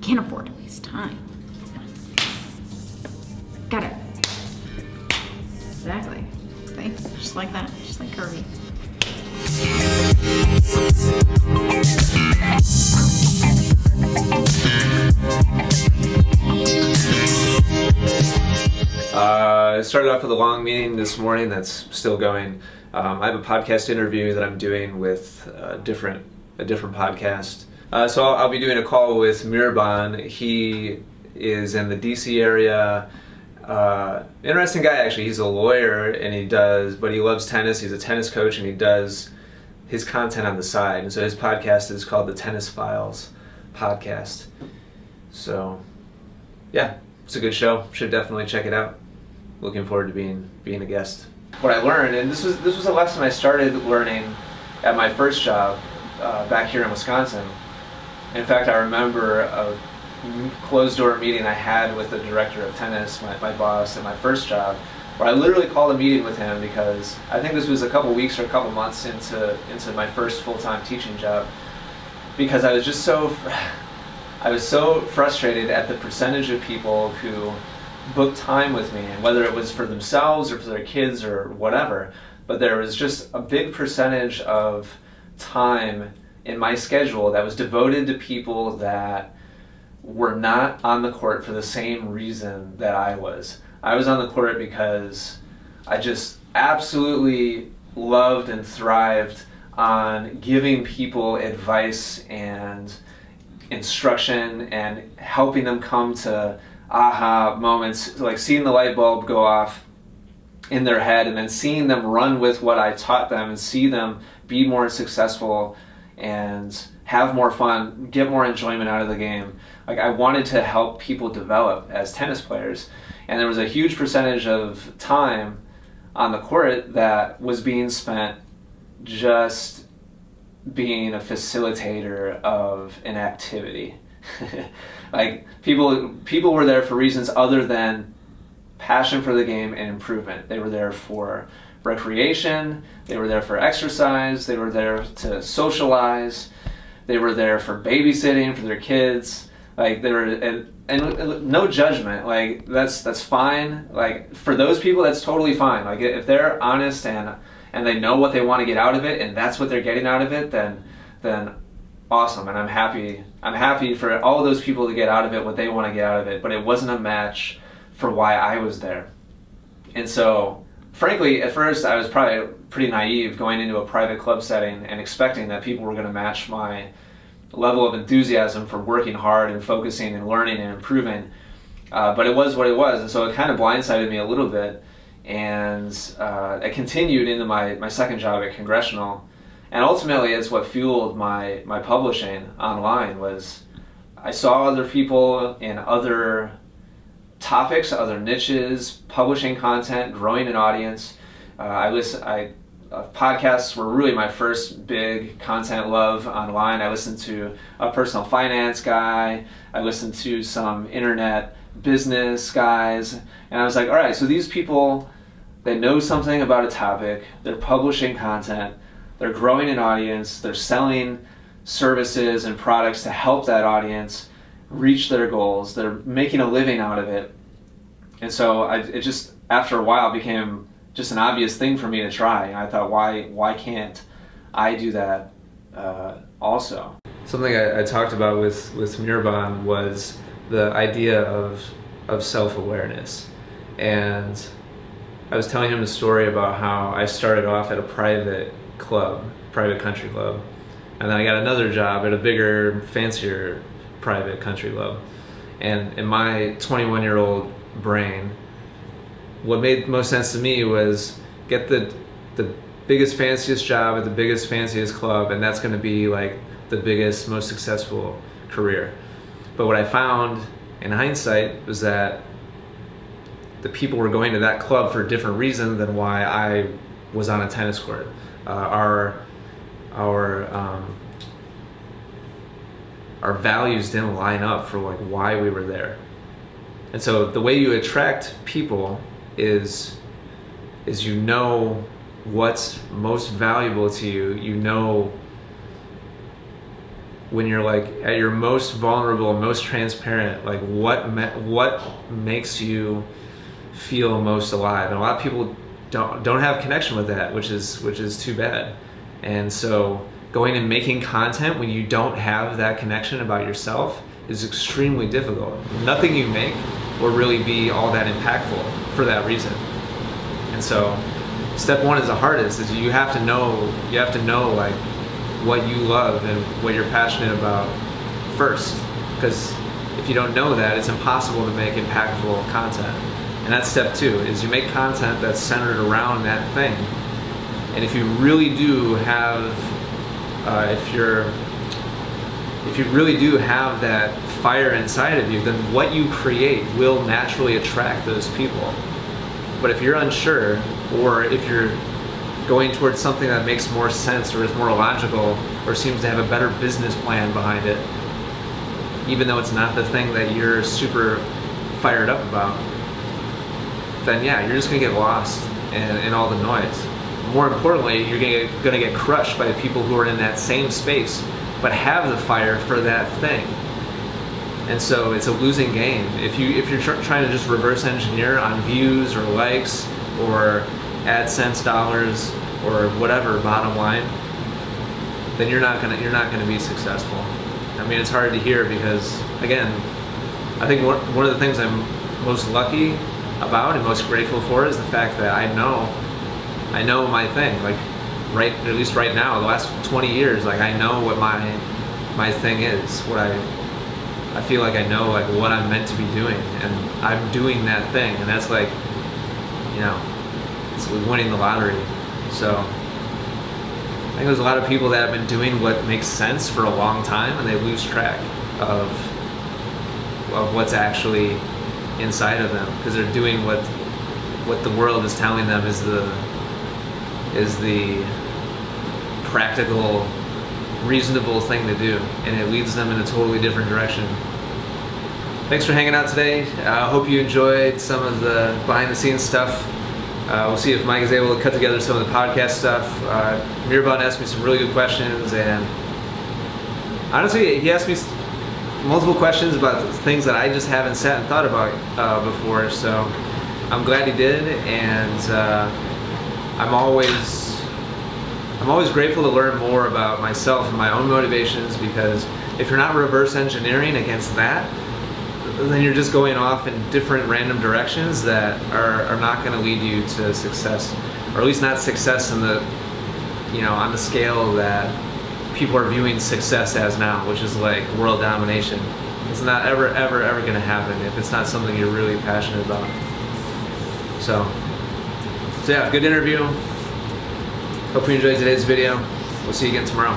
can't afford to waste time. Got it. Exactly. See? Just like that. Just like Kirby. I started off with a long meeting this morning that's still going. I have a podcast interview that I'm doing with a different podcast. So I'll be doing a call with Westermann. He is in the DC area. Interesting guy, actually. He's a lawyer, but he loves tennis. He's a tennis coach, and he does his content on the side. And so his podcast is called the Tennis Files podcast. So, yeah, it's a good show. Should definitely check it out. Looking forward to being a guest. What I learned, and this was a lesson I started learning at my first job back here in Wisconsin. In fact, I remember a closed-door meeting I had with the director of tennis, my boss, at my first job, where I literally called a meeting with him because I think this was a couple weeks or a couple months into my first full-time teaching job, because I was so frustrated at the percentage of people who booked time with me, and whether it was for themselves or for their kids or whatever, but there was just a big percentage of time in my schedule that was devoted to people that were not on the court for the same reason that I was. I was on the court because I just absolutely loved and thrived on giving people advice and instruction and helping them come to aha moments, like seeing the light bulb go off in their head and then seeing them run with what I taught them and see them be more successful and have more fun, get more enjoyment out of the game. Like, I wanted to help people develop as tennis players, and there was a huge percentage of time on the court that was being spent just being a facilitator of an activity. Like, people were there for reasons other than passion for the game and improvement. They were there for recreation, they were there for exercise, they were there to socialize, they were there for babysitting for their kids. Like, they were, and no judgment. Like, that's fine. Like, for those people, that's totally fine. Like, if they're honest and they know what they want to get out of it, and that's what they're getting out of it, then awesome. And I'm happy for all of those people to get out of it what they want to get out of it. But it wasn't a match for why I was there. And so, frankly, at first I was probably pretty naive going into a private club setting and expecting that people were going to match my level of enthusiasm for working hard and focusing and learning and improving. But it was what it was, and so it kind of blindsided me a little bit. And it continued into my second job at Congressional. And ultimately, it's what fueled my publishing online. Was I saw other people in other topics, other niches, publishing content, growing an audience. Podcasts were really my first big content love online. I listened to a personal finance guy. I listened to some internet business guys. And I was like, all right, so these people, they know something about a topic. They're publishing content. They're growing an audience. They're selling services and products to help that audience reach their goals. They're making a living out of it. And so it just, after a while, became just an obvious thing for me to try. And I thought, why can't I do that also? Something I talked about with Westermann was the idea of self-awareness. And I was telling him the story about how I started off at a private country club, and then I got another job at a bigger, fancier private country club. And in my 21-year-old brain, what made most sense to me was get the biggest, fanciest job at the biggest, fanciest club, and that's going to be like the biggest, most successful career. But what I found in hindsight was that the people were going to that club for a different reason than why I was on a tennis court. Our values didn't line up for like why we were there. And so the way you attract people is you know what's most valuable to you. You know when you're like at your most vulnerable, most transparent, like what makes you feel most alive. And a lot of people don't have connection with that, which is too bad. And so going and making content when you don't have that connection about yourself is extremely difficult. Nothing you make will really be all that impactful for that reason. And so step one is the hardest, is you have to know like what you love and what you're passionate about first. Because if you don't know that, it's impossible to make impactful content. And that's step two, is you make content that's centered around that thing. And if you really do have, if you really do have that fire inside of you, then what you create will naturally attract those people. But if you're unsure, or if you're going towards something that makes more sense or is more logical or seems to have a better business plan behind it, even though it's not the thing that you're super fired up about, then yeah, you're just gonna get lost in all the noise. More importantly, you're gonna get crushed by the people who are in that same space but have the fire for that thing. And so it's a losing game. If you're trying to just reverse engineer on views or likes or AdSense dollars or whatever bottom line, then you're not gonna be successful. I mean, it's hard to hear because, again, I think one of the things I'm most lucky about and most grateful for is the fact that I know my thing. Like at least right now, the last 20 years, like I know what my thing is. What I feel like I know like what I'm meant to be doing, and I'm doing that thing, and that's like, you know, it's winning the lottery. So I think there's a lot of people that have been doing what makes sense for a long time, and they lose track of what's actually inside of them, because they're doing what the world is telling them is the practical, reasonable thing to do, and it leads them in a totally different direction. Thanks for hanging out today. I hope you enjoyed some of the behind the scenes stuff. We'll see if Mike is able to cut together some of the podcast stuff. Mirabon asked me some really good questions, and honestly, he asked me multiple questions about things that I just haven't sat and thought about before. So I'm glad he did, and I'm always grateful to learn more about myself and my own motivations, because if you're not reverse engineering against that, then you're just going off in different random directions that are not going to lead you to success, or at least not success in the, you know, on the scale that people are viewing success as now, which is like world domination. It's not ever going to happen if it's not something you're really passionate about. So yeah, good interview. Hope you enjoyed today's video. We'll see you again tomorrow.